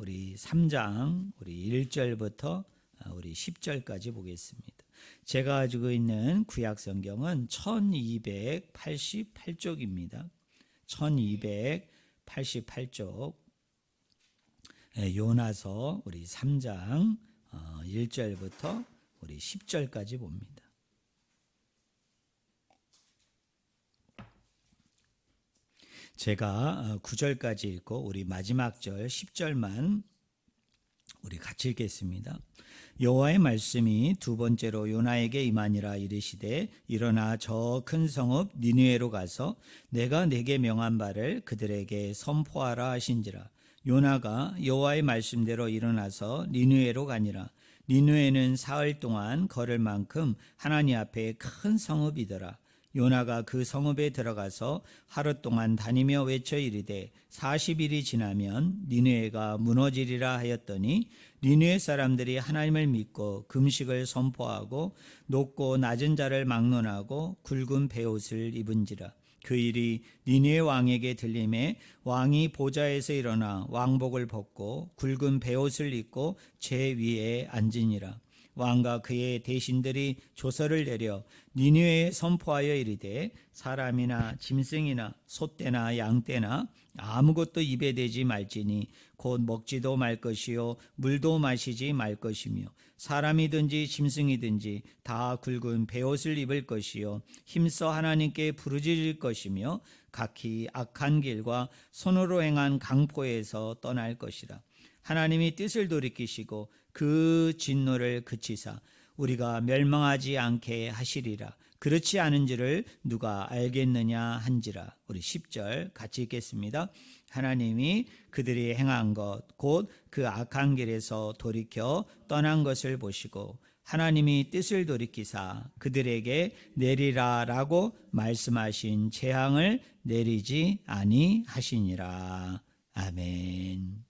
우리 3장 우리 1절부터 우리 10절까지 보겠습니다. 제가 가지고 있는 구약 성경은 1288쪽입니다. 1288쪽 요나서 우리 3장 1절부터 우리 10절까지 봅니다. 제가 9절까지 읽고 우리 마지막 절 10절만 우리 같이 읽겠습니다. 여호와의 말씀이 두 번째로 요나에게 임하니라. 이르시되 일어나 저 큰 성읍 니느웨로 가서 내가 네게 명한 바를 그들에게 선포하라 하신지라. 요나가 여호와의 말씀대로 일어나서 니느웨로 가니라. 니느웨는 사흘 동안 걸을 만큼 하나님 앞에 큰 성읍이더라. 요나가 그 성읍에 들어가서 하루 동안 다니며 외쳐 이르되 40일이 지나면 니느웨가 무너지리라 하였더니 니느웨 사람들이 하나님을 믿고 금식을 선포하고 높고 낮은 자를 막론하고 굵은 베옷을 입은지라. 그 일이 니느웨 왕에게 들림에 왕이 보좌에서 일어나 왕복을 벗고 굵은 베옷을 입고 제 위에 앉으니라. 왕과 그의 대신들이 조서를 내려 니느웨에 선포하여 이르되 사람이나 짐승이나 소떼나 양떼나 아무것도 입에 대지 말지니 곧 먹지도 말 것이요 물도 마시지 말 것이며 사람이든지 짐승이든지 다 굵은 베옷을 입을 것이요 힘써 하나님께 부르짖을 것이며 각기 악한 길과 손으로 행한 강포에서 떠날 것이라. 하나님이 뜻을 돌이키시고 그 진노를 그치사 우리가 멸망하지 않게 하시리라. 그렇지 않은지를 누가 알겠느냐 한지라. 우리 10절 같이 읽겠습니다. 하나님이 그들이 행한 것 곧 그 악한 길에서 돌이켜 떠난 것을 보시고 하나님이 뜻을 돌이키사 그들에게 내리라라고 말씀하신 재앙을 내리지 아니하시니라. 아멘.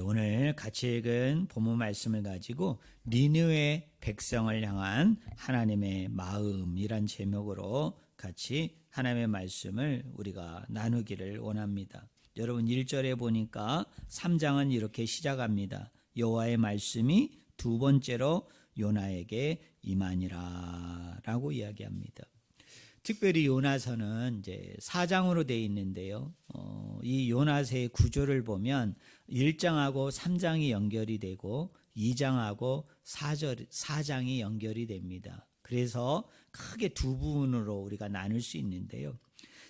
오늘 같이 읽은 본문 말씀을 가지고 니느웨 백성을 향한 하나님의 마음이란 제목으로 같이 하나님의 말씀을 우리가 나누기를 원합니다. 여러분 1절에 보니까 3장은 이렇게 시작합니다. 여호와의 말씀이 두 번째로 요나에게 임하니라 라고 이야기합니다. 특별히 요나서는 이제 4장으로 되어 있는데요. 이 요나서의 구조를 보면 1장하고 3장이 연결이 되고 2장하고 4장이 연결이 됩니다. 그래서 크게 두 부분으로 우리가 나눌 수 있는데요.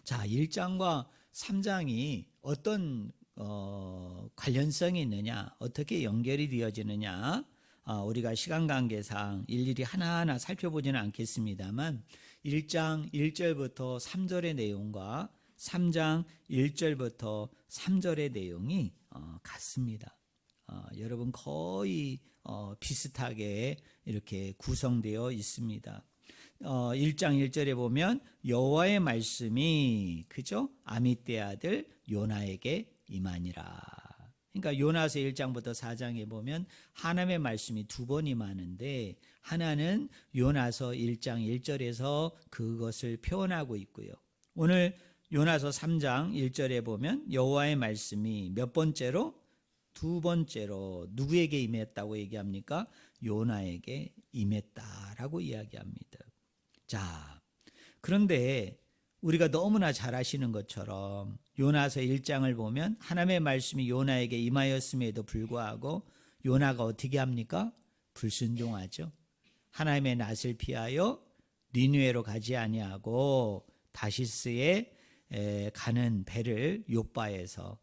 자, 1장과 3장이 어떤 관련성이 있느냐, 어떻게 연결이 되어지느냐, 우리가 시간 관계상 일일이 하나하나 살펴보지는 않겠습니다만 1장 1절부터 3절의 내용과 3장 1절부터 3절의 내용이 같습니다. 여러분 거의 비슷하게 이렇게 구성되어 있습니다. 1장 1절에 보면 여호와의 말씀이 그죠? 아미떼 아들 요나에게 임하니라. 그러니까 요나서 1장부터 4장에 보면 하나님의 말씀이 두 번 임하는데 하나는 요나서 1장 1절에서 그것을 표현하고 있고요. 오늘 요나서 3장 1절에 보면 여호와의 말씀이 몇 번째로? 두 번째로 누구에게 임했다고 얘기합니까? 요나에게 임했다라고 이야기합니다. 자, 그런데 우리가 너무나 잘 아시는 것처럼 요나서 1장을 보면 하나님의 말씀이 요나에게 임하였음에도 불구하고 요나가 어떻게 합니까? 불순종하죠. 하나님의 낯을 피하여 니느웨로 가지 아니하고 다시스에 가는 배를 욥바에서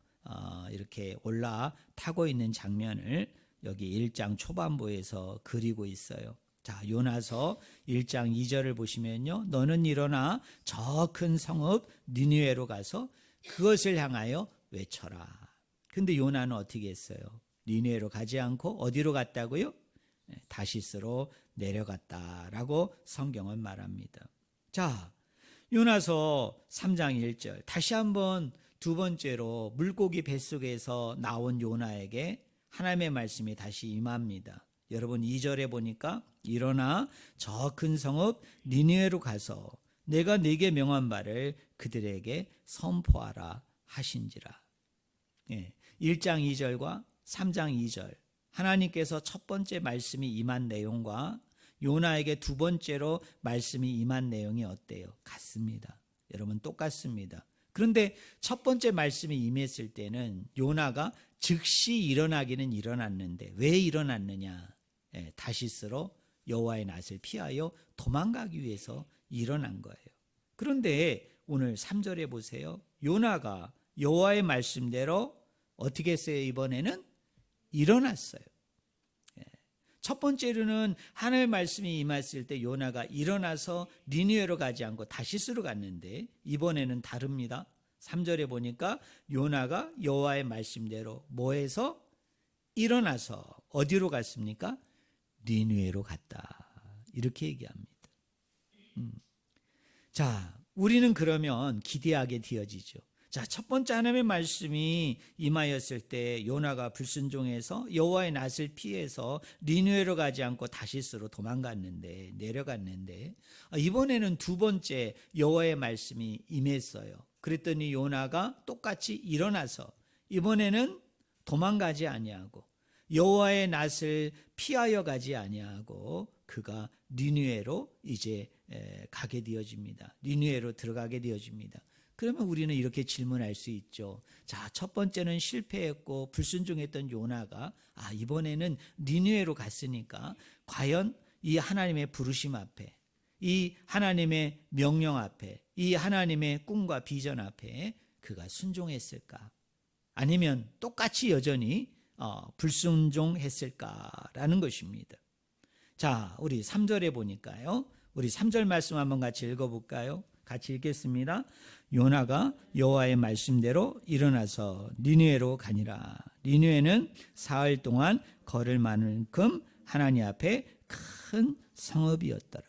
이렇게 올라타고 있는 장면을 여기 1장 초반부에서 그리고 있어요. 자, 요나서 1장 2절을 보시면요. 너는 일어나 저 큰 성읍 니느웨로 가서 그것을 향하여 외쳐라. 근데 요나는 어떻게 했어요? 니느웨로 가지 않고 어디로 갔다고요? 다시스로 내려갔다라고 성경은 말합니다. 자, 요나서 3장 1절 다시 한번 두 번째로 물고기 뱃속에서 나온 요나에게 하나님의 말씀이 다시 임합니다. 여러분 2절에 보니까 일어나 저 큰 성읍 니느웨로 가서 내가 네게 명한 바를 그들에게 선포하라 하신지라. 1장 2절과 3장 2절 하나님께서 첫 번째 말씀이 임한 내용과 요나에게 두 번째로 말씀이 임한 내용이 어때요? 같습니다. 여러분 똑같습니다. 그런데 첫 번째 말씀이 임했을 때는 요나가 즉시 일어나기는 일어났는데 왜 일어났느냐? 다시스로 여호와의 낯을 피하여 도망가기 위해서 일어난 거예요. 그런데 오늘 3절에 보세요. 요나가 여호와의 말씀대로 어떻게 했어요? 이번에는 일어났어요. 첫 번째로는 하나님의 말씀이 임했을 때 요나가 일어나서 니느웨로 가지 않고 다시스로 갔는데 이번에는 다릅니다. 3절에 보니까 요나가 여호와의 말씀대로 뭐해서 일어나서 어디로 갔습니까? 니느웨로 갔다. 이렇게 얘기합니다. 자, 우리는 그러면 기대하게 되어지죠. 자, 첫 번째 하나님의 말씀이 임하였을 때 요나가 불순종해서 여호와의 낯을 피해서 니느웨로 가지 않고 다시스로 도망갔는데 내려갔는데 이번에는 두 번째 여호와의 말씀이 임했어요. 그랬더니 요나가 똑같이 일어나서 이번에는 도망가지 아니하고 여호와의 낯을 피하여 가지 아니하고 그가 니느웨로 이제 가게 되어집니다. 니느웨로 들어가게 되어집니다. 그러면 우리는 이렇게 질문할 수 있죠. 자, 첫 번째는 실패했고 불순종했던 요나가 이번에는 니느웨로 갔으니까 과연 이 하나님의 부르심 앞에, 이 하나님의 명령 앞에, 이 하나님의 꿈과 비전 앞에 그가 순종했을까? 아니면 똑같이 여전히 불순종했을까라는 것입니다. 자, 우리 3절에 보니까요. 우리 3절 말씀 한번 같이 읽어볼까요? 같이 읽겠습니다. 요나가 여호와의 말씀대로 일어나서 니느웨로 가니라. 니느웨는 사흘 동안 걸을 만큼 하나님 앞에 큰 성읍이었더라.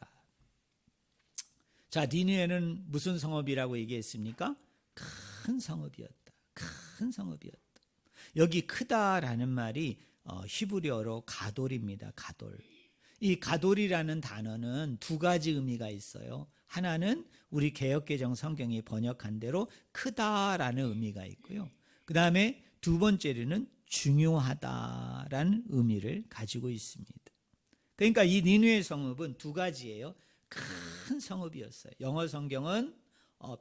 자, 니느웨는 무슨 성읍이라고 얘기했습니까? 큰 성읍이었다. 큰 성읍이었다. 여기 크다라는 말이 히브리어로 가돌입니다. 가돌. 이 가돌이라는 단어는 두 가지 의미가 있어요. 하나는 우리 개역개정 성경이 번역한 대로 크다라는 의미가 있고요. 그 다음에 두 번째로는 중요하다라는 의미를 가지고 있습니다. 그러니까 이 니느웨 성읍은 두 가지예요. 큰 성읍이었어요. 영어 성경은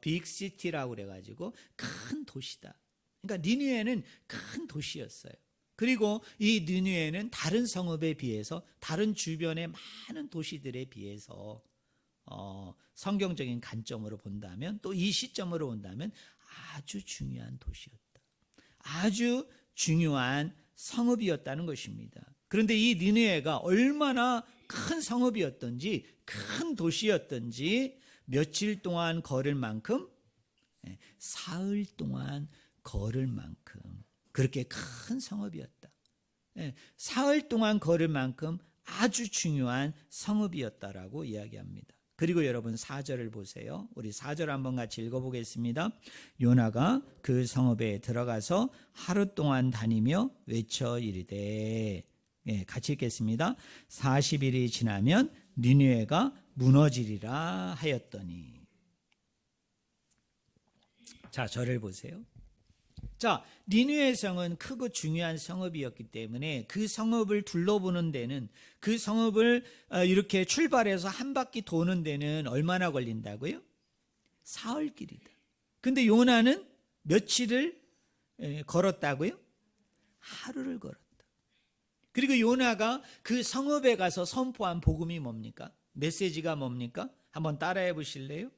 빅 시티라고 그래가지고 큰 도시다. 그러니까 니느웨는 큰 도시였어요. 그리고 이 니느웨는 다른 성읍에 비해서 다른 주변의 많은 도시들에 비해서 성경적인 관점으로 본다면 또 이 시점으로 본다면 아주 중요한 도시였다. 아주 중요한 성읍이었다는 것입니다. 그런데 이 니느웨가 얼마나 큰 성읍이었던지 큰 도시였던지 며칠 동안 걸을 만큼 사흘 동안 걸을 만큼 그렇게 큰 성읍이었다. 사흘 동안 걸을 만큼 아주 중요한 성읍이었다라고 이야기합니다. 그리고 여러분 4절을 보세요. 우리 4절 한번 같이 읽어보겠습니다. 요나가 그 성읍에 들어가서 하루 동안 다니며 외쳐 이르되 같이 읽겠습니다. 40일이 지나면 니느웨가 무너지리라 하였더니. 자, 저를 보세요. 자, 니느웨 성은 크고 중요한 성읍이었기 때문에 그 성읍을 둘러보는 데는 그 성읍을 이렇게 출발해서 한 바퀴 도는 데는 얼마나 걸린다고요? 사흘길이다. 근데 요나는 며칠을 걸었다고요? 하루를 걸었다. 그리고 요나가 그 성읍에 가서 선포한 복음이 뭡니까? 메시지가 뭡니까? 한번 따라해 보실래요?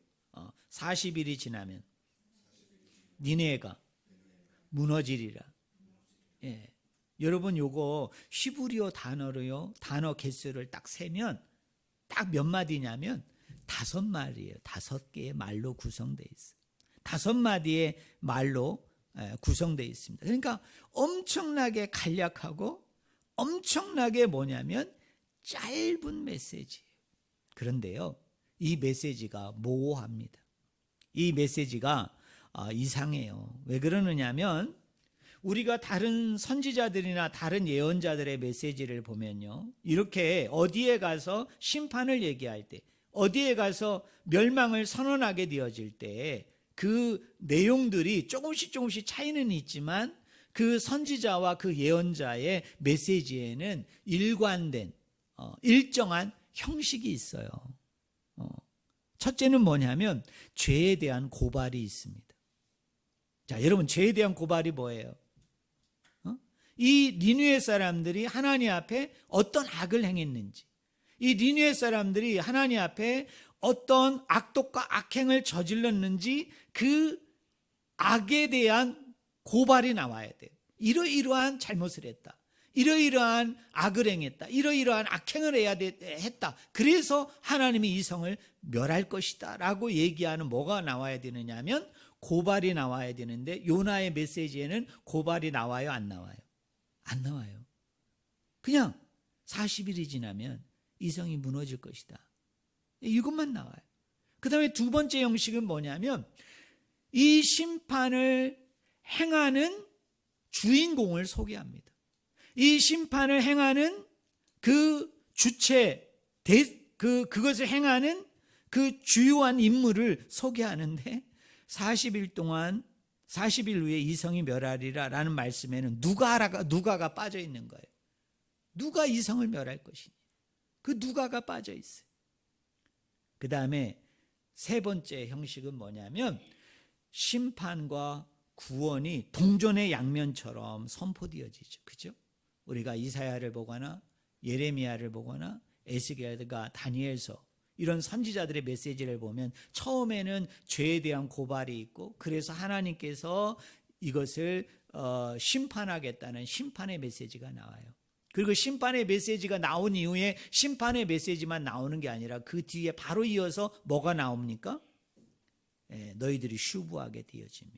40일이 지나면 니느웨가 무너지리라. 여러분 요거 히브리어 단어로요. 단어 개수를 딱 세면 딱 몇 마디냐면 5마디예요. 5개의 말로 구성되어 있어요. 5마디의 말로 구성되어 있습니다. 그러니까 엄청나게 간략하고 엄청나게 뭐냐면 짧은 메시지예요. 그런데요. 이 메시지가 모호합니다. 이 메시지가 이상해요. 왜 그러느냐면 우리가 다른 선지자들이나 다른 예언자들의 메시지를 보면요. 이렇게 어디에 가서 심판을 얘기할 때, 어디에 가서 멸망을 선언하게 되어질 때 그 내용들이 조금씩 차이는 있지만 그 선지자와 그 예언자의 메시지에는 일관된 일정한 형식이 있어요. 첫째는 뭐냐면 죄에 대한 고발이 있습니다. 자, 여러분, 죄에 대한 고발이 뭐예요? 이 니느웨 사람들이 하나님 앞에 어떤 악을 행했는지, 이 니느웨 사람들이 하나님 앞에 어떤 악독과 악행을 저질렀는지 그 악에 대한 고발이 나와야 돼요. 이러이러한 잘못을 했다, 이러이러한 악을 행했다, 이러이러한 악행을 했다, 그래서 하나님이 이 성을 멸할 것이다 라고 얘기하는 뭐가 나와야 되느냐 하면 고발이 나와야 되는데, 요나의 메시지에는 고발이 나와요, 안 나와요? 안 나와요. 그냥 40일이 지나면 이 성이 무너질 것이다, 이것만 나와요. 그 다음에 두 번째 형식은 뭐냐면 이 심판을 행하는 주인공을 소개합니다. 이 심판을 행하는 그 주체, 그것을 행하는 그 주요한 인물을 소개하는데, 40일 동안 40일 후에 이 성이 멸하리라 라는 말씀에는 누가가 빠져 있는 거예요. 누가 이 성을 멸할 것이니, 그 누가가 빠져 있어요. 그 다음에 세 번째 형식은 뭐냐면 심판과 구원이 동전의 양면처럼 선포되어지죠. 그죠? 우리가 이사야를 보거나 예레미야를 보거나 에스겔과 다니엘서, 이런 선지자들의 메시지를 보면 처음에는 죄에 대한 고발이 있고, 그래서 하나님께서 이것을 심판하겠다는 심판의 메시지가 나와요. 그리고 심판의 메시지가 나온 이후에 심판의 메시지만 나오는 게 아니라 그 뒤에 바로 이어서 뭐가 나옵니까? 너희들이 슈브하게 되어지면,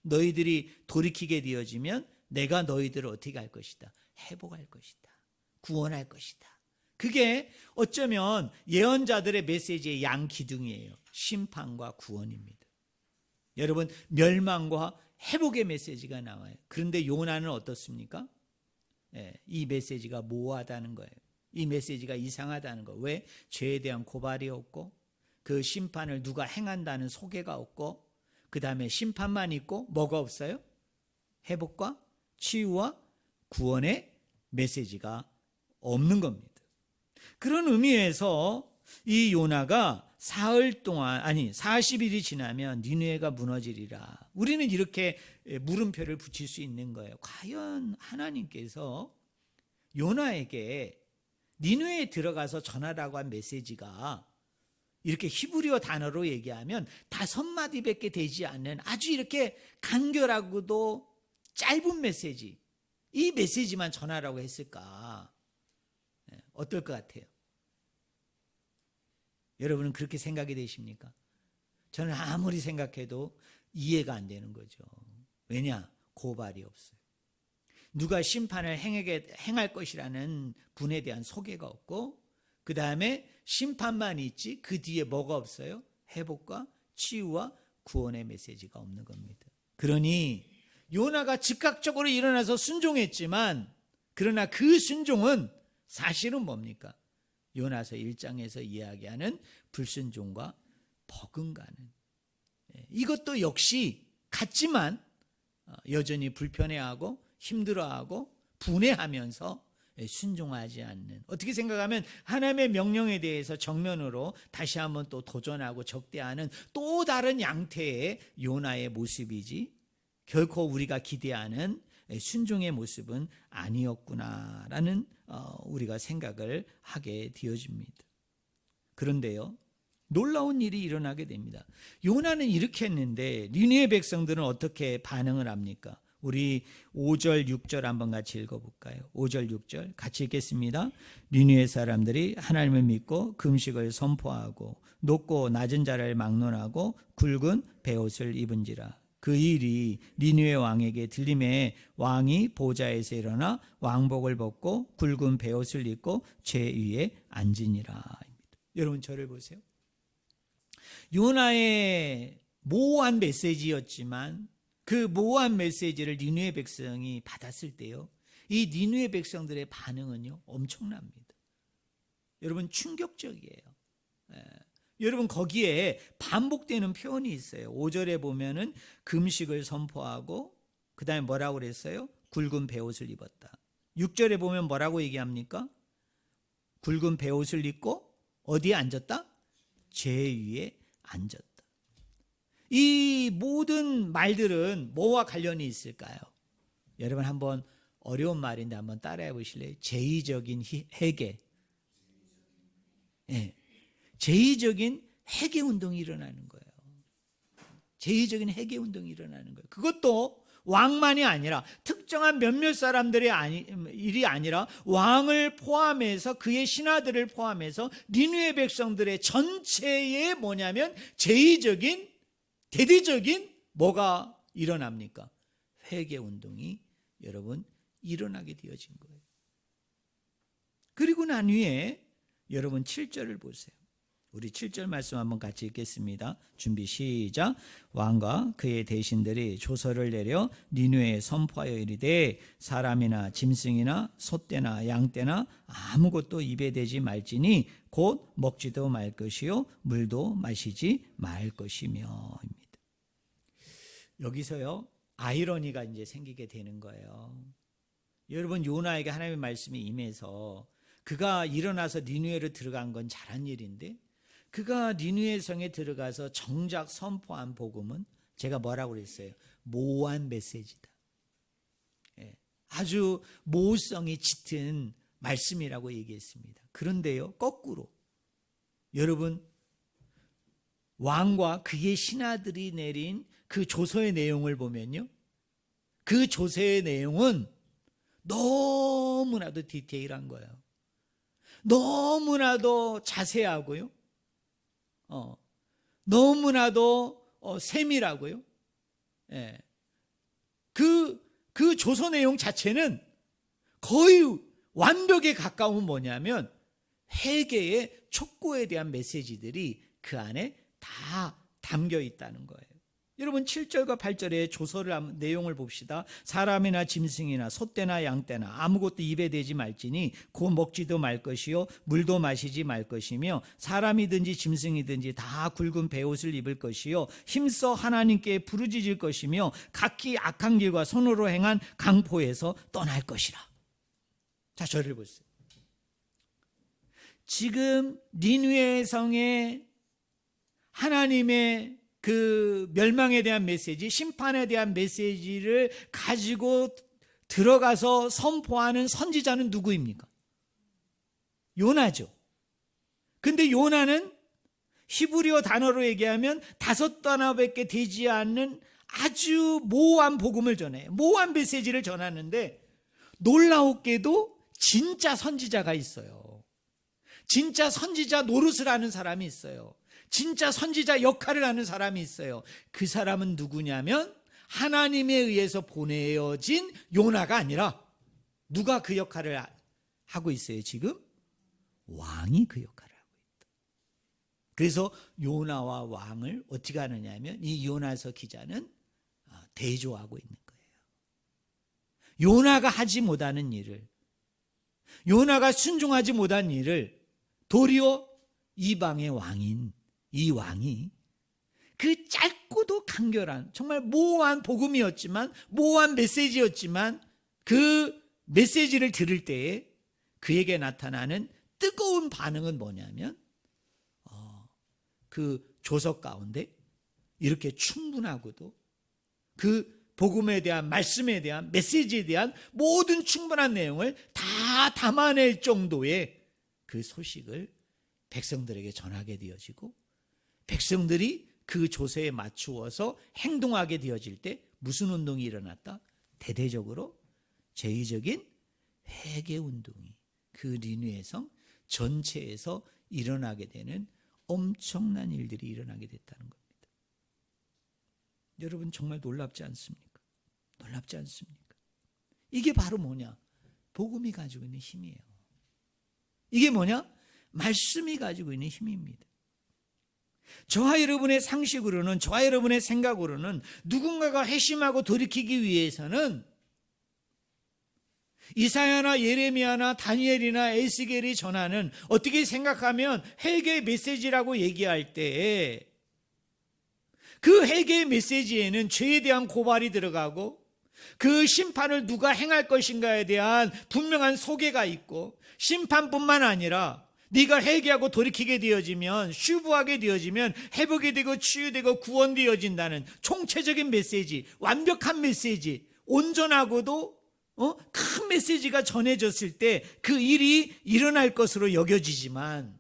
너희들이 돌이키게 되어지면 내가 너희들을 어떻게 할 것이다? 회복할 것이다, 구원할 것이다. 그게 어쩌면 예언자들의 메시지의 양기둥이에요. 심판과 구원입니다. 여러분, 멸망과 회복의 메시지가 나와요. 그런데 요나는 어떻습니까? 이 메시지가 모호하다는 거예요. 이 메시지가 이상하다는 거예요. 왜? 죄에 대한 고발이 없고, 그 심판을 누가 행한다는 소개가 없고, 그 다음에 심판만 있고 뭐가 없어요? 회복과 치유와 구원의 메시지가 없는 겁니다. 그런 의미에서 이 요나가 40일이 지나면 니느웨가 무너지리라, 우리는 이렇게 물음표를 붙일 수 있는 거예요. 과연 하나님께서 요나에게 니느웨에 들어가서 전하라고 한 메시지가 이렇게 히브리어 단어로 얘기하면 5마디밖에 되지 않는 아주 이렇게 간결하고도 짧은 메시지, 이 메시지만 전하라고 했을까? 어떨 것 같아요? 여러분은 그렇게 생각이 되십니까? 저는 아무리 생각해도 이해가 안 되는 거죠. 왜냐? 고발이 없어요. 누가 심판을 행할 것이라는 분에 대한 소개가 없고, 그 다음에 심판만 있지 그 뒤에 뭐가 없어요? 회복과 치유와 구원의 메시지가 없는 겁니다. 그러니 요나가 즉각적으로 일어나서 순종했지만, 그러나 그 순종은 사실은 뭡니까? 요나서 1장에서 이야기하는 불순종과 버금가는, 이것도 역시 같지만 여전히 불편해하고 힘들어하고 분해하면서 순종하지 않는, 어떻게 생각하면 하나님의 명령에 대해서 정면으로 다시 한번 또 도전하고 적대하는 또 다른 양태의 요나의 모습이지, 결코 우리가 기대하는 순종의 모습은 아니었구나라는 우리가 생각을 하게 되어집니다. 그런데요, 놀라운 일이 일어나게 됩니다. 요나는 이렇게 했는데 니느웨 백성들은 어떻게 반응을 합니까? 우리 5절 6절 한번 같이 읽어볼까요? 5절 6절 같이 읽겠습니다. 니느웨 사람들이 하나님을 믿고 금식을 선포하고 높고 낮은 자를 막론하고 굵은 베옷을 입은지라. 그 일이 니느웨 왕에게 들림에 왕이 보좌에서 일어나 왕복을 벗고 굵은 베옷을 입고 제 위에 앉으니라. 여러분, 저를 보세요. 요나의 모호한 메시지였지만 그 모호한 메시지를 니느웨 백성이 받았을 때요, 이 니느웨 백성들의 반응은요 엄청납니다. 여러분, 충격적이에요. 여러분, 거기에 반복되는 표현이 있어요. 5절에 보면은 금식을 선포하고 그 다음에 뭐라고 그랬어요? 굵은 베옷을 입었다. 6절에 보면 뭐라고 얘기합니까? 굵은 베옷을 입고 어디에 앉았다? 죄 위에 앉았다. 이 모든 말들은 뭐와 관련이 있을까요? 여러분 한번 어려운 말인데 한번 따라해 보실래요? 제의적인 회개. 네. 제의적인 회개 운동이 일어나는 거예요. 제의적인 회개 운동이 일어나는 거예요. 그것도 왕만이 아니라 특정한 몇몇 사람들의 일이 아니라 왕을 포함해서 그의 신하들을 포함해서 니느웨 백성들의 전체에 뭐냐면 제의적인 대대적인 뭐가 일어납니까? 회개 운동이 여러분 일어나게 되어진 거예요. 그리고 난 후에 여러분 7절을 보세요. 우리 7절 말씀 한번 같이 읽겠습니다. 준비 시작. 왕과 그의 대신들이 조서를 내려 니느웨에 선포하여 이르되 사람이나 짐승이나 소떼나 양떼나 아무것도 입에 대지 말지니 곧 먹지도 말 것이요 물도 마시지 말 것이며 입니다. 여기서요 아이러니가 이제 생기게 되는 거예요. 여러분 요나에게 하나님의 말씀이 임해서 그가 일어나서 니느웨로 들어간 건 잘한 일인데 그가 니느웨 성에 들어가서 정작 선포한 복음은 제가 뭐라고 그랬어요? 모호한 메시지다. 아주 모호성이 짙은 말씀이라고 얘기했습니다. 그런데요 거꾸로 여러분 왕과 그의 신하들이 내린 그 조서의 내용을 보면요 그 조서의 내용은 너무나도 디테일한 거예요. 너무나도 자세하고요 너무나도 세밀하고요. 그 조서 내용 자체는 거의 완벽에 가까운 뭐냐면 회개의 촉구에 대한 메시지들이 그 안에 다 담겨 있다는 거예요. 여러분 7절과 8절의 조서를 내용을 봅시다. 사람이나 짐승이나 소떼나 양떼나 아무것도 입에 대지 말지니 곧 먹지도 말 것이요 물도 마시지 말 것이며 사람이든지 짐승이든지 다 굵은 베옷을 입을 것이요 힘써 하나님께 부르짖을 것이며 각기 악한 길과 손으로 행한 강포에서 떠날 것이라. 자 저를 보세요. 지금 니느웨 성에 하나님의 그 멸망에 대한 메시지, 심판에 대한 메시지를 가지고 들어가서 선포하는 선지자는 누구입니까? 요나죠. 근데 요나는 히브리어 단어로 얘기하면 5단어밖에 되지 않는 아주 모호한 복음을 전해요. 모호한 메시지를 전하는데 놀라웠게도 진짜 선지자가 있어요. 진짜 선지자 노릇을 하는 사람이 있어요. 진짜 선지자 역할을 하는 사람이 있어요. 그 사람은 누구냐면 하나님에 의해서 보내어진 요나가 아니라 누가 그 역할을 하고 있어요 지금? 왕이 그 역할을 하고 있다. 그래서 요나와 왕을 어떻게 하느냐 하면 이 요나서 기자는 대조하고 있는 거예요. 요나가 하지 못하는 일을, 요나가 순종하지 못한 일을 도리어 이방의 왕인 이 왕이 그 짧고도 간결한 정말 모호한 복음이었지만 모호한 메시지였지만 그 메시지를 들을 때에 그에게 나타나는 뜨거운 반응은 뭐냐면 그 조석 가운데 이렇게 충분하고도 그 복음에 대한 말씀에 대한 메시지에 대한 모든 충분한 내용을 다 담아낼 정도의 그 소식을 백성들에게 전하게 되어지고 백성들이 그 조세에 맞추어서 행동하게 되어질 때 무슨 운동이 일어났다? 대대적으로 제의적인 회개 운동이 그 니느웨 성 전체에서 일어나게 되는 엄청난 일들이 일어나게 됐다는 겁니다. 여러분 정말 놀랍지 않습니까? 놀랍지 않습니까? 이게 바로 뭐냐? 복음이 가지고 있는 힘이에요. 이게 뭐냐? 말씀이 가지고 있는 힘입니다. 저와 여러분의 상식으로는, 저와 여러분의 생각으로는 누군가가 회심하고 돌이키기 위해서는 이사야나 예레미야나 다니엘이나 에스겔이 전하는 어떻게 생각하면 회개의 메시지라고 얘기할 때 그 회개의 메시지에는 죄에 대한 고발이 들어가고 그 심판을 누가 행할 것인가에 대한 분명한 소개가 있고, 심판뿐만 아니라 네가 회개하고 돌이키게 되어지면, 슈브하게 되어지면 회복이 되고 치유되고 구원되어진다는 총체적인 메시지, 완벽한 메시지, 온전하고도 큰 메시지가 전해졌을 때 그 일이 일어날 것으로 여겨지지만,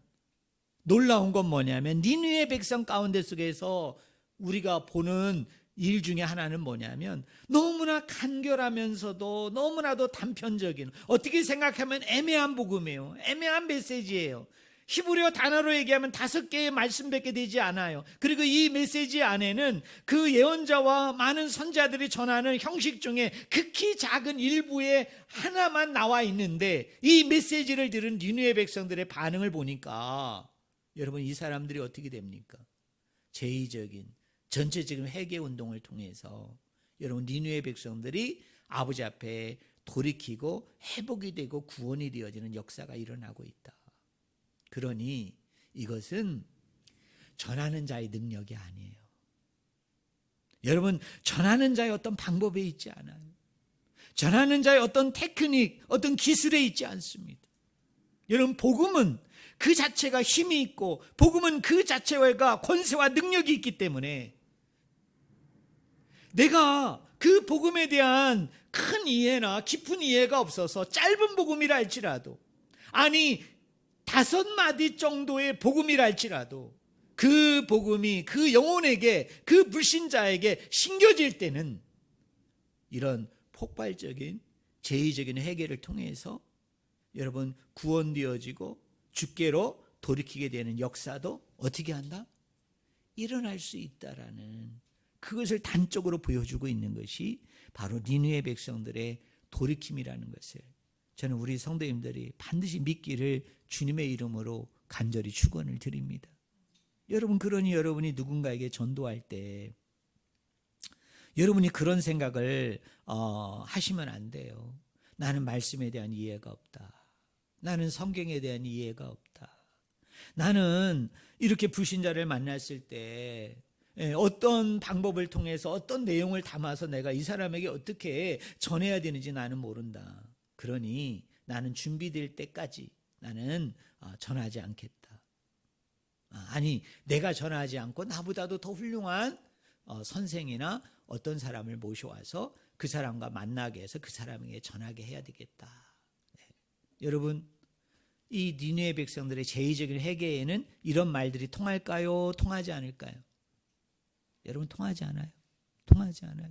놀라운 건 뭐냐면 니느웨 백성 가운데 속에서 우리가 보는 일 중에 하나는 뭐냐면, 너무나 간결하면서도 너무나도 단편적인, 어떻게 생각하면 애매한 복음이에요. 애매한 메시지예요. 히브리어 단어로 얘기하면 5개의 말씀밖에 되지 않아요. 그리고 이 메시지 안에는 그 예언자와 많은 선자들이 전하는 형식 중에 극히 작은 일부의 하나만 나와 있는데, 이 메시지를 들은 니느웨 백성들의 반응을 보니까 여러분, 이 사람들이 어떻게 됩니까? 제의적인 전체적인 회개 운동을 통해서 여러분, 니느웨 백성들이 아버지 앞에 돌이키고 회복이 되고 구원이 되어지는 역사가 일어나고 있다. 그러니 이것은 전하는 자의 능력이 아니에요. 여러분, 전하는 자의 어떤 방법에 있지 않아요. 전하는 자의 어떤 테크닉, 어떤 기술에 있지 않습니다. 여러분, 복음은 그 자체가 힘이 있고, 복음은 그 자체가 권세와 능력이 있기 때문에, 내가 그 복음에 대한 큰 이해나 깊은 이해가 없어서 짧은 복음이라 할지라도, 아니 5마디 정도의 복음이라 할지라도, 그 복음이 그 영혼에게, 그 불신자에게 심겨질 때는 이런 폭발적인 제의적인 회개를 통해서 여러분, 구원되어지고 주께로 돌이키게 되는 역사도 어떻게 한다? 일어날 수 있다라는, 그것을 단적으로 보여주고 있는 것이 바로 니느웨 백성들의 돌이킴이라는 것을 저는 우리 성도님들이 반드시 믿기를 주님의 이름으로 간절히 축원을 드립니다. 여러분, 그러니 여러분이 누군가에게 전도할 때 여러분이 그런 생각을 하시면 안 돼요. 나는 말씀에 대한 이해가 없다. 나는 성경에 대한 이해가 없다. 나는 이렇게 불신자를 만났을 때 어떤 방법을 통해서 어떤 내용을 담아서 내가 이 사람에게 어떻게 전해야 되는지 나는 모른다. 그러니 나는 준비될 때까지 나는 전하지 않겠다. 아니, 내가 전하지 않고 나보다도 더 훌륭한 선생이나 어떤 사람을 모셔와서 그 사람과 만나게 해서 그 사람에게 전하게 해야 되겠다. 여러분, 이 니느웨 백성들의 제의적인 회개에는 이런 말들이 통할까요? 통하지 않을까요? 여러분, 통하지 않아요. 통하지 않아요.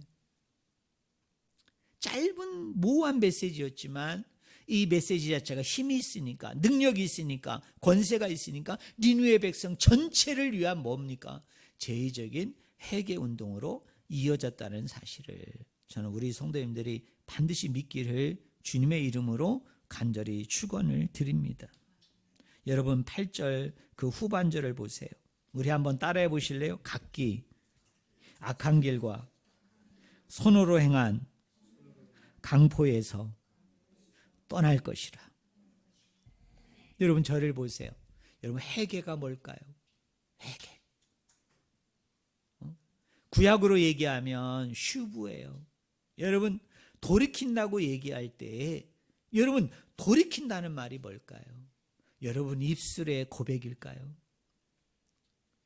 짧은 모호한 메시지였지만 이 메시지 자체가 힘이 있으니까, 능력이 있으니까, 권세가 있으니까 니느웨 백성 전체를 위한 뭡니까? 제의적인 회개 운동으로 이어졌다는 사실을 저는 우리 성도님들이 반드시 믿기를 주님의 이름으로 간절히 축원을 드립니다. 여러분, 8절 그 후반절을 보세요. 우리 한번 따라해 보실래요? 각기 악한 길과 손으로 행한 강포에서 떠날 것이라. 여러분, 저를 보세요. 여러분, 회개가 뭘까요? 회개. 구약으로 얘기하면 슈브예요. 여러분, 돌이킨다고 얘기할 때 여러분, 돌이킨다는 말이 뭘까요? 여러분, 입술의 고백일까요?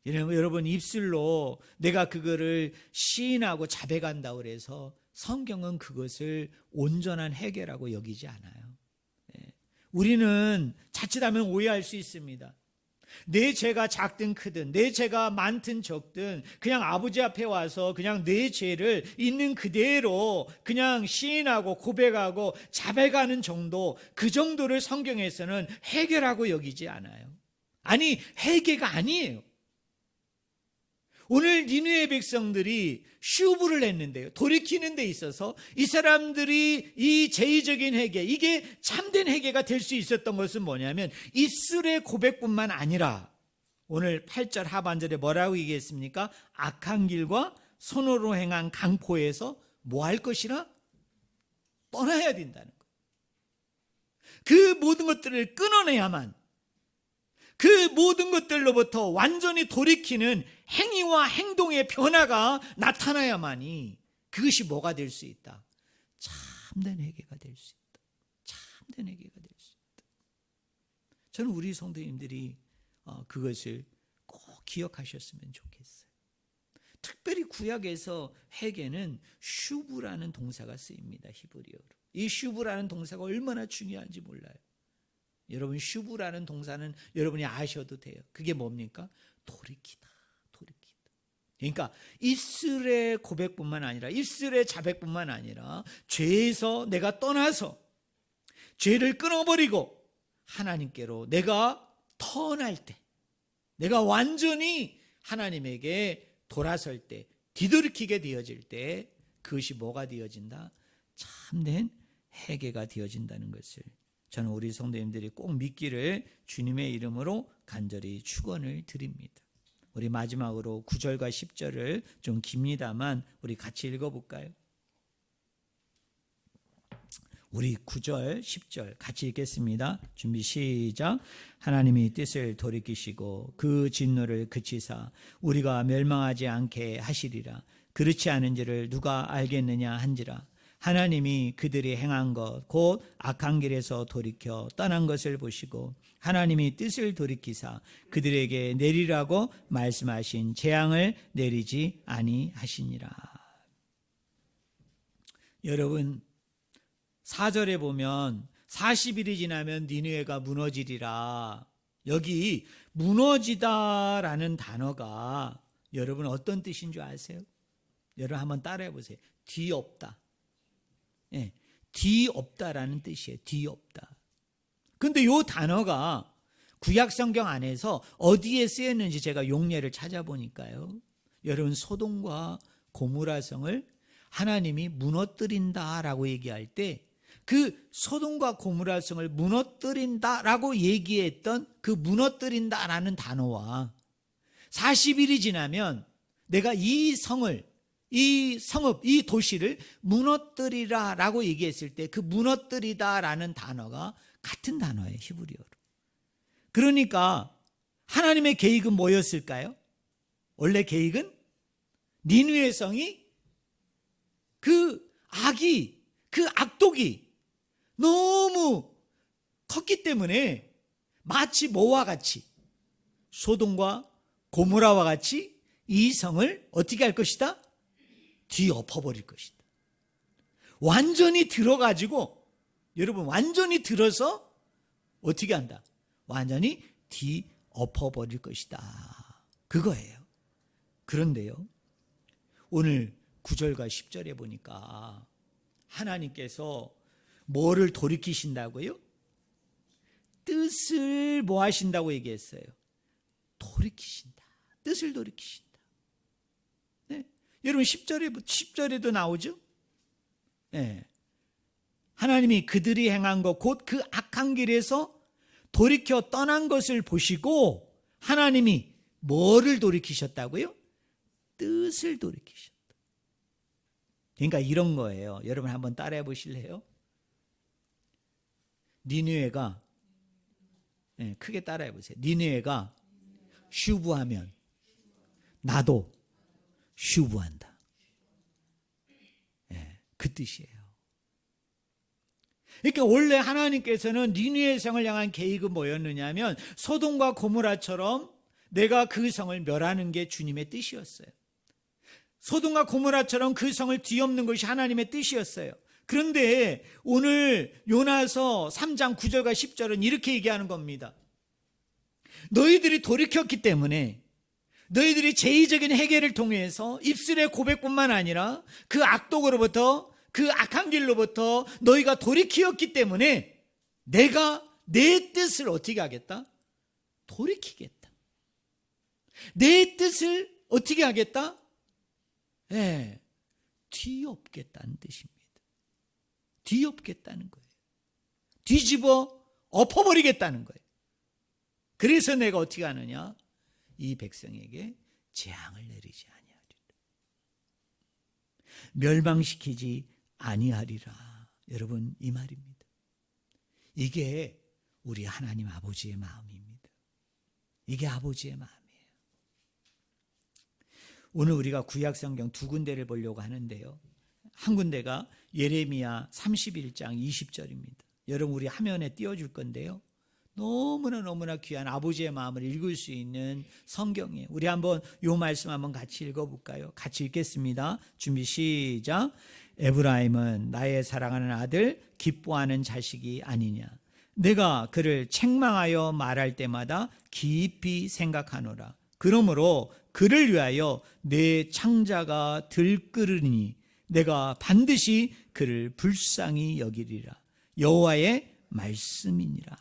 여러분, 입술로 내가 그거를 시인하고 자백한다고 그래서 성경은 그것을 온전한 회개라고 여기지 않아요. 우리는 자칫하면 오해할 수 있습니다. 내 죄가 작든 크든, 내 죄가 많든 적든 그냥 아버지 앞에 와서 그냥 내 죄를 있는 그대로 그냥 시인하고 고백하고 자백하는 정도, 그 정도를 성경에서는 회개라고 여기지 않아요. 아니, 회개가 아니에요. 오늘 니느웨 백성들이 슈브를 했는데요, 돌이키는 데 있어서 이 사람들이 이 제의적인 회개, 이게 참된 회개가 될 수 있었던 것은 뭐냐면 입술의 고백뿐만 아니라 오늘 8절 하반절에 뭐라고 얘기했습니까? 악한 길과 손으로 행한 강포에서 뭐 할 것이라? 떠나야 된다는 것. 그 모든 것들을 끊어내야만, 그 모든 것들로부터 완전히 돌이키는 행위와 행동의 변화가 나타나야만이 그것이 뭐가 될 수 있다? 참된 회개가 될 수 있다. 참된 회개가 될 수 있다. 저는 우리 성도님들이 그것을 꼭 기억하셨으면 좋겠어요. 특별히 구약에서 회개는 슈브라는 동사가 쓰입니다. 히브리어로. 이 슈브라는 동사가 얼마나 중요한지 몰라요. 여러분, 슈브라는 동사는 여러분이 아셔도 돼요. 그게 뭡니까? 돌이키다. 돌이키다. 그러니까 입술의 고백뿐만 아니라, 입술의 자백뿐만 아니라 죄에서 내가 떠나서 죄를 끊어버리고 하나님께로 내가 턴할 때, 내가 완전히 하나님에게 돌아설 때, 뒤돌이키게 되어질 때 그것이 뭐가 되어진다? 참된 회개가 되어진다는 것을 저는 우리 성도님들이 꼭 믿기를 주님의 이름으로 간절히 축원을 드립니다. 우리 마지막으로 9절과 10절을 좀 깁니다만 우리 같이 읽어볼까요? 우리 9절, 10절 같이 읽겠습니다. 준비 시작. 하나님이 뜻을 돌이키시고 그 진노를 그치사 우리가 멸망하지 않게 하시리라. 그렇지 않은지를 누가 알겠느냐 한지라. 하나님이 그들이 행한 것 곧 악한 길에서 돌이켜 떠난 것을 보시고 하나님이 뜻을 돌이키사 그들에게 내리라고 말씀하신 재앙을 내리지 아니하시니라. 여러분, 4절에 보면 40일이 지나면 니느웨가 무너지리라. 여기 무너지다라는 단어가 여러분 어떤 뜻인 줄 아세요? 여러분 한번 따라해 보세요. 뒤엎다. 예, 뒤엎다라는 뜻이에요. 뒤엎다. 근데 이 단어가 구약 성경 안에서 어디에 쓰였는지 제가 용례를 찾아보니까요. 여러분, 소돔과 고모라 성을 하나님이 무너뜨린다라고 얘기할 때 그 소돔과 고모라 성을 무너뜨린다라고 얘기했던 그 무너뜨린다라는 단어와 40일이 지나면 내가 이 성을, 이 성읍, 이 도시를 무너뜨리라라고 얘기했을 때 그 무너뜨리다라는 단어가 같은 단어예요. 히브리어로. 그러니까 하나님의 계획은 뭐였을까요? 원래 계획은 니느웨 성이 그 악이, 그 악독이 너무 컸기 때문에 마치 뭐와 같이, 소돔과 고모라와 같이 이 성을 어떻게 할 것이다? 뒤엎어버릴 것이다. 완전히 들어가지고, 여러분, 완전히 들어서 어떻게 한다? 완전히 뒤엎어버릴 것이다. 그거예요. 그런데요, 오늘 9절과 10절에 보니까 하나님께서 뭐를 돌이키신다고요? 뜻을 뭐 하신다고 얘기했어요? 돌이키신다. 뜻을 돌이키신다. 네. 여러분 10절에도 나오죠? 네. 하나님이 그들이 행한 것 곧 그 악한 길에서 돌이켜 떠난 것을 보시고 하나님이 뭐를 돌이키셨다고요? 뜻을 돌이키셨다. 그러니까 이런 거예요. 여러분 한번 따라해 보실래요? 니느웨가, 네, 크게 따라해 보세요. 니느웨가 슈브하면 나도 슈브한다. 네, 그 뜻이에요. 그러니까 원래 하나님께서는 니느웨 성을 향한 계획은 뭐였느냐면 소돔과 고모라처럼 내가 그 성을 멸하는 게 주님의 뜻이었어요. 소돔과 고모라처럼 그 성을 뒤엎는 것이 하나님의 뜻이었어요. 그런데 오늘 요나서 3장 9절과 10절은 이렇게 얘기하는 겁니다. 너희들이 돌이켰기 때문에 너희들이 제의적인 회개를 통해서 입술의 고백뿐만 아니라 그 악독으로부터, 그 악한 길로부터 너희가 돌이키었기 때문에 내가 내 뜻을 어떻게 하겠다? 돌이키겠다. 내 뜻을 어떻게 하겠다? 네, 뒤엎겠다는 뜻입니다. 뒤엎겠다는 거예요. 뒤집어 엎어버리겠다는 거예요. 그래서 내가 어떻게 하느냐? 이 백성에게 재앙을 내리지 아니하리라. 멸망시키지 아니하리라. 여러분, 이 말입니다. 이게 우리 하나님 아버지의 마음입니다. 이게 아버지의 마음이에요. 오늘 우리가 구약 성경 두 군데를 보려고 하는데요. 한 군데가 예레미야 31장 20절입니다. 여러분 우리 화면에 띄워줄 건데요. 너무나 귀한 아버지의 마음을 읽을 수 있는 성경이에요. 우리 한번 이 말씀 한번 같이 읽어볼까요? 같이 읽겠습니다. 준비 시작. 에브라임은 나의 사랑하는 아들, 기뻐하는 자식이 아니냐. 내가 그를 책망하여 말할 때마다 깊이 생각하노라. 그러므로 그를 위하여 내 창자가 들끓으니 내가 반드시 그를 불쌍히 여기리라. 여호와의 말씀이니라.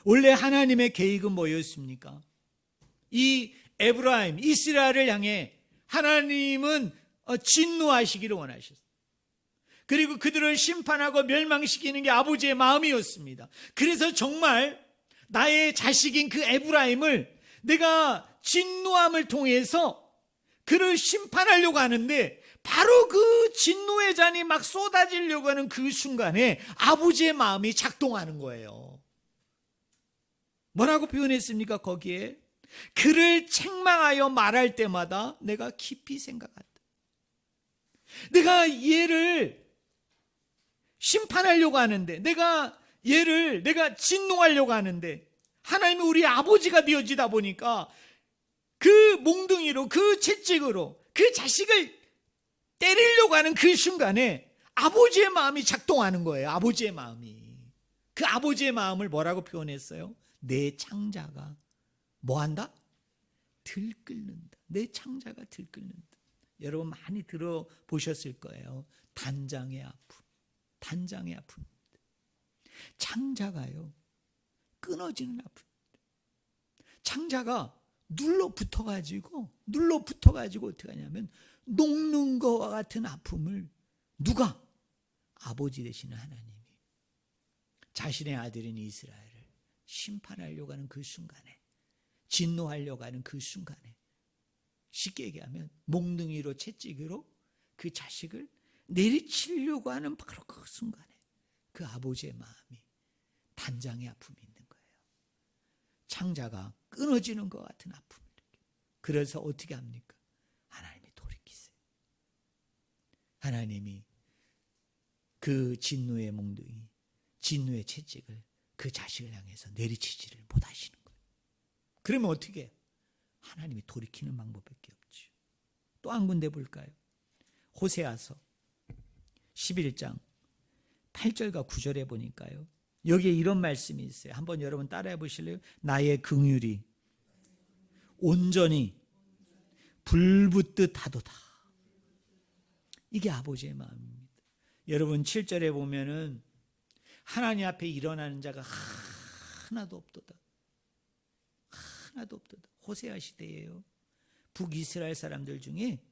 원래 하나님의 계획은 뭐였습니까? 이 에브라임, 이스라엘을 향해 하나님은 진노하시기를 원하셨어요. 그리고 그들을 심판하고 멸망시키는 게 아버지의 마음이었습니다. 그래서 정말 나의 자식인 그 에브라임을 내가 진노함을 통해서 그를 심판하려고 하는데, 바로 그 진노의 잔이 막 쏟아지려고 하는 그 순간에 아버지의 마음이 작동하는 거예요. 뭐라고 표현했습니까? 거기에 그를 책망하여 말할 때마다 내가 깊이 생각한다. 내가 얘를 심판하려고 하는데, 내가 진노하려고 하는데, 하나님이 우리 아버지가 되어지다 보니까 그 몽둥이로, 그 채찍으로 그 자식을 때리려고 하는 그 순간에 아버지의 마음이 작동하는 거예요. 아버지의 마음이. 그 아버지의 마음을 뭐라고 표현했어요? 내 창자가 뭐한다? 들끓는다. 내 창자가 들끓는다. 여러분 많이 들어보셨을 거예요. 단장의 아픔. 단장의 아픔. 창자가요, 끊어지는 아픔. 창자가 눌러 붙어가지고 어떻게 하냐면 녹는 것과 같은 아픔을 누가? 아버지 되시는 하나님이 자신의 아들인 이스라엘을 심판하려고 하는 그 순간에, 진노하려고 하는 그 순간에, 쉽게 얘기하면 몽둥이로 채찍으로 그 자식을 내리치려고 하는 바로 그 순간에 그 아버지의 마음이 단장의 아픔이 있는 거예요. 창자가 끊어지는 것 같은 아픔을. 그래서 어떻게 합니까? 하나님이 돌이키세요. 하나님이 그 진노의 몽둥이, 진노의 채찍을 그 자식을 향해서 내리치지를 못하시는 거예요. 그러면 어떻게 해요? 하나님이 돌이키는 방법밖에 없죠. 또 한 군데 볼까요? 호세아서 11장 8절과 9절에 보니까요, 여기에 이런 말씀이 있어요. 한번 여러분 따라해 보실래요? 나의 긍휼이 온전히 불붙듯 하도다. 이게 아버지의 마음입니다. 여러분 7절에 보면은 하나님 앞에 일어나는 자가 하나도 없도다. 하나도 없도다. 호세아 시대예요. 북이스라엘 사람들 중에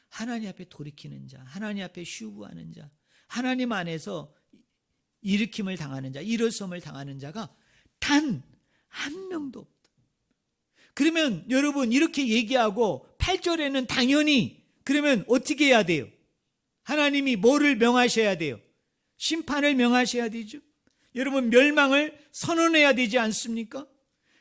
하나님 앞에 돌이키는 자, 하나님 앞에 슈브하는 자, 하나님 안에서 일으킴을 당하는 자, 일어섬을 당하는 자가 단 한 명도 없다. 그러면 여러분 이렇게 얘기하고 8절에는 당연히 그러면 어떻게 해야 돼요? 하나님이 뭐를 명하셔야 돼요? 심판을 명하셔야 되죠. 여러분 멸망을 선언해야 되지 않습니까?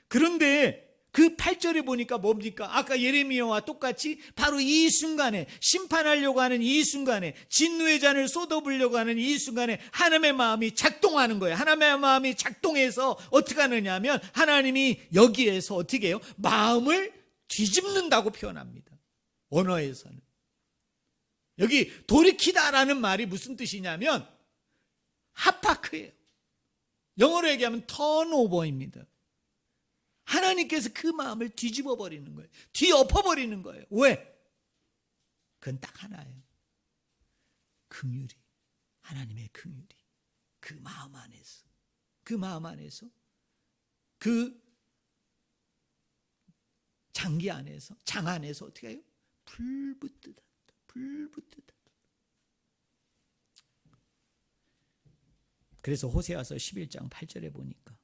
그런데 그 8절에 보니까 뭡니까? 아까 예레미야와 똑같이 바로 이 순간에, 심판하려고 하는 이 순간에, 진노의 잔을 쏟아부으려고 하는 이 순간에 하나님의 마음이 작동하는 거예요. 하나님의 마음이 작동해서 어떻게 하느냐 하면 하나님이 여기에서 어떻게 해요? 마음을 뒤집는다고 표현합니다. 언어에서는. 여기 돌이키다라는 말이 무슨 뜻이냐면 하파크예요. 영어로 얘기하면 턴오버입니다. 하나님께서 그 마음을 뒤집어 버리는 거예요. 뒤엎어 버리는 거예요. 왜? 그건 딱 하나예요. 긍휼이, 하나님의 긍휼이 그 마음 안에서, 그 장기 안에서, 장 안에서 어떻게 해요? 불붙듯하다. 그래서 호세아서 11장 8절에 보니까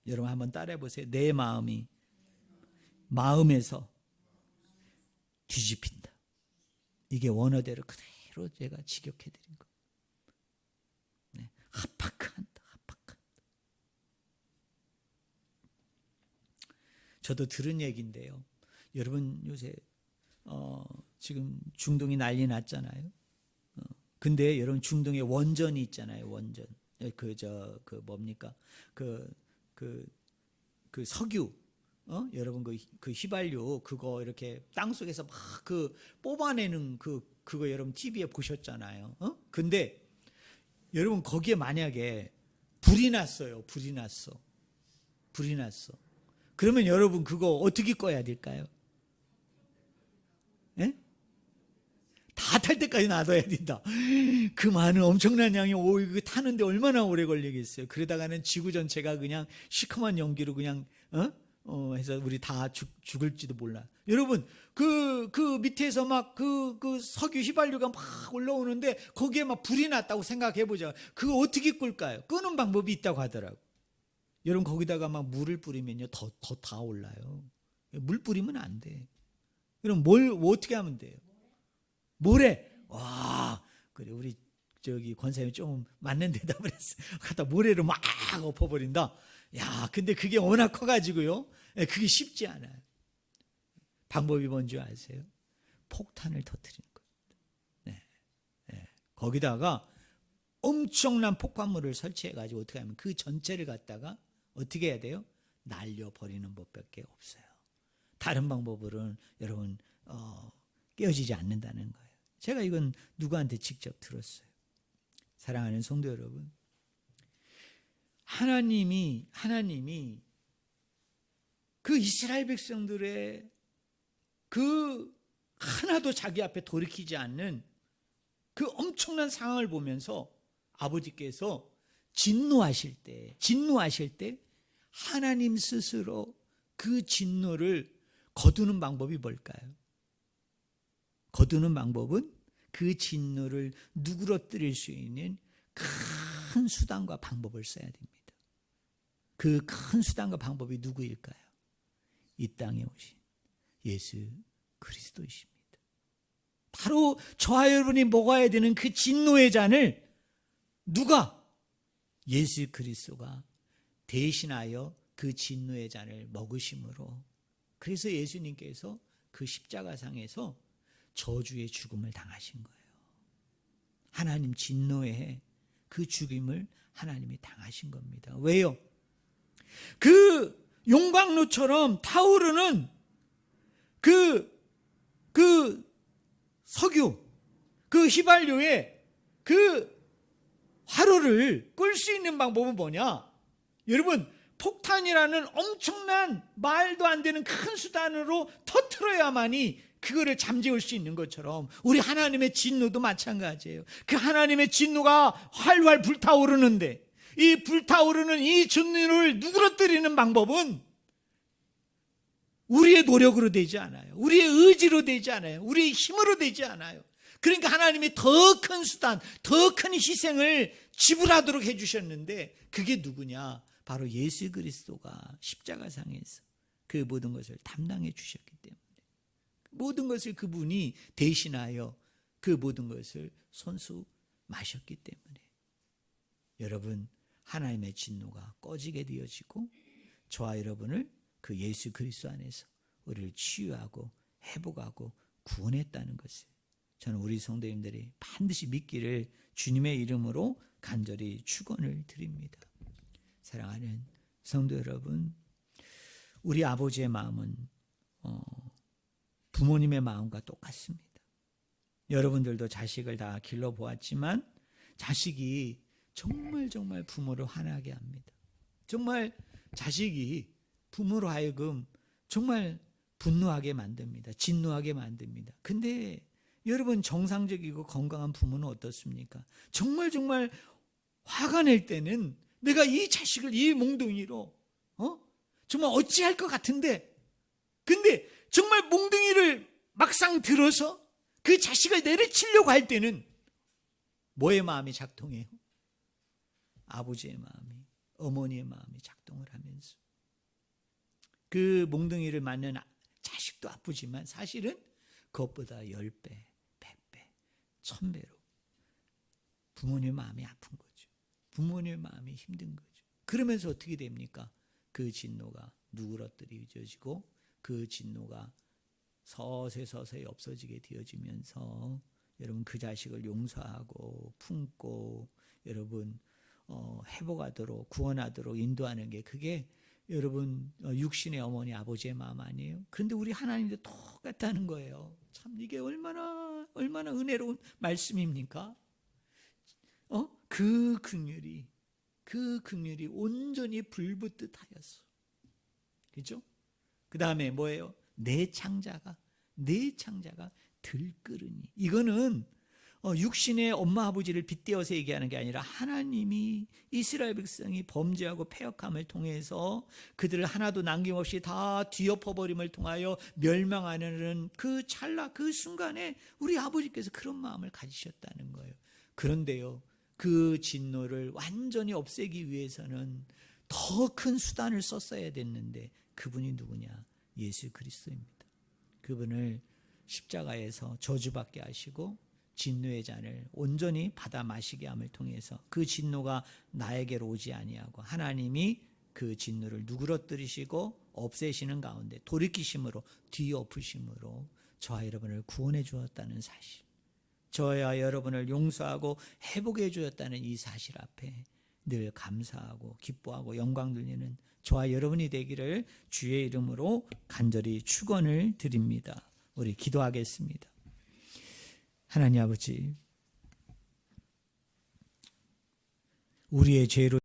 여러분 한번 따라해 보세요. 내 마음이 마음에서 뒤집힌다. 이게 원어대로 그대로 제가 직역해 드린 거. 네. 합박한다. 저도 들은 얘기인데요. 여러분 요새 지금 중동이 난리 났잖아요. 근데 여러분 중동에 원전이 있잖아요. 원전. 뭡니까? 그 석유. 여러분 그 휘발유 그거 이렇게 땅 속에서 막 뽑아내는 그거 여러분 TV에 보셨잖아요. 근데 여러분 거기에 만약에 불이 났어요. 불이 났어. 그러면 여러분 그거 어떻게 꺼야 될까요? 예? 다 탈 때까지 놔둬야 된다. 그 많은 엄청난 양이 이거 타는데 얼마나 오래 걸리겠어요. 그러다가는 지구 전체가 그냥 시커먼 연기로 그냥 해서 우리 다 죽을지도 몰라. 여러분 그 밑에서 막 그 석유 휘발유가 막 올라오는데 거기에 막 불이 났다고 생각해 보자. 그거 어떻게 끌까요? 끄는 방법이 있다고 하더라고. 여러분 거기다가 막 물을 뿌리면요 더 다 올라요. 물 뿌리면 안 돼. 그럼 어떻게 하면 돼요? 모래. 와, 그래 우리 권사님이 좀 맞는 대답을 했어. 갖다 모래로 막 엎어버린다. 야, 근데 그게 워낙 커가지고요. 그게 쉽지 않아요. 방법이 뭔지 아세요? 폭탄을 터뜨리는 거예요. 네. 거기다가 엄청난 폭발물을 설치해가지고 어떻게 하면 그 전체를 갖다가 어떻게 해야 돼요? 날려버리는 법밖에 없어요. 다른 방법으로는 여러분 깨어지지 않는다는 거예요. 제가 이건 누구한테 직접 들었어요. 사랑하는 성도 여러분, 하나님이 그 이스라엘 백성들의 그 하나도 자기 앞에 돌이키지 않는 그 엄청난 상황을 보면서 아버지께서 진노하실 때 하나님 스스로 그 진노를 거두는 방법이 뭘까요? 거두는 방법은 그 진노를 누그러뜨릴 수 있는 큰 수단과 방법을 써야 됩니다. 그 큰 수단과 방법이 누구일까요? 이 땅에 오신 예수 그리스도이십니다. 바로 저와 여러분이 먹어야 되는 그 진노의 잔을 누가? 예수 그리스도가 대신하여 그 진노의 잔을 먹으심으로, 그래서 예수님께서 그 십자가상에서 저주의 죽음을 당하신 거예요. 하나님 진노의 그 죽임을 하나님이 당하신 겁니다. 왜요? 그 용광로처럼 타오르는 그 석유, 그 휘발유의 그 화로를 끌 수 있는 방법은 뭐냐? 여러분, 폭탄이라는 엄청난 말도 안 되는 큰 수단으로 터뜨려야만이 그거를 잠재울 수 있는 것처럼 우리 하나님의 진노도 마찬가지예요. 그 하나님의 진노가 활활 불타오르는데 이 불타오르는 이 진노를 누그러뜨리는 방법은 우리의 노력으로 되지 않아요. 우리의 의지로 되지 않아요. 우리의 힘으로 되지 않아요. 그러니까 하나님이 더 큰 수단, 더 큰 희생을 지불하도록 해주셨는데 그게 누구냐? 바로 예수 그리스도가 십자가상에서 그 모든 것을 담당해 주셨기 때문에, 모든 것을 그분이 대신하여 그 모든 것을 손수 마셨기 때문에 여러분, 하나님의 진노가 꺼지게 되어지고 저와 여러분을 그 예수 그리스도 안에서 우리를 치유하고 회복하고 구원했다는 것을 저는 우리 성도님들이 반드시 믿기를 주님의 이름으로 간절히 축원을 드립니다. 사랑하는 성도 여러분, 우리 아버지의 마음은 부모님의 마음과 똑같습니다. 여러분들도 자식을 다 길러보았지만 자식이 정말 부모를 화나게 합니다. 정말 자식이 부모로 하여금 정말 분노하게 만듭니다. 진노하게 만듭니다. 근데 여러분, 정상적이고 건강한 부모는 어떻습니까? 정말 화가 낼 때는 내가 이 자식을 이 몽둥이로 정말 어찌할 것 같은데, 근데 정말 몽둥이를 막상 들어서 그 자식을 내리치려고 할 때는 뭐의 마음이 작동해요? 아버지의 마음이, 어머니의 마음이 작동을 하면서 그 몽둥이를 맞는 자식도 아프지만 사실은 그것보다 10배, 100배, 1000배로 부모님의 마음이 아픈 거죠. 부모님의 마음이 힘든 거죠. 그러면서 어떻게 됩니까? 그 진노가 누그러뜨려지고 그 진노가 서서히 없어지게 되어지면서 여러분 그 자식을 용서하고 품고 여러분 회복하도록 구원하도록 인도하는 게 그게 여러분 육신의 어머니 아버지의 마음 아니에요? 그런데 우리 하나님도 똑같다는 거예요. 참 이게 얼마나 은혜로운 말씀입니까? 그 긍휼이 온전히 불붙듯 하였어. 그죠? 그 다음에 뭐예요? 내 창자가 들끓으니. 이거는 육신의 엄마 아버지를 빗대어서 얘기하는 게 아니라 하나님이 이스라엘 백성이 범죄하고 패역함을 통해서 그들을 하나도 남김없이 다 뒤엎어버림을 통하여 멸망하는 그 찰나 그 순간에 우리 아버지께서 그런 마음을 가지셨다는 거예요. 그런데요, 그 진노를 완전히 없애기 위해서는 더 큰 수단을 썼어야 됐는데 그분이 누구냐? 예수 그리스도입니다. 그분을 십자가에서 저주받게 하시고 진노의 잔을 온전히 받아 마시게 함을 통해서 그 진노가 나에게로 오지 아니하고 하나님이 그 진노를 누그러뜨리시고 없애시는 가운데 돌이키심으로 뒤엎으심으로 저와 여러분을 구원해 주었다는 사실, 저와 여러분을 용서하고 회복해 주었다는 이 사실 앞에 늘 감사하고 기뻐하고 영광 돌리는 저와 여러분이 되기를 주의 이름으로 간절히 축원을 드립니다. 우리 기도하겠습니다. 하나님 아버지, 우리의 죄로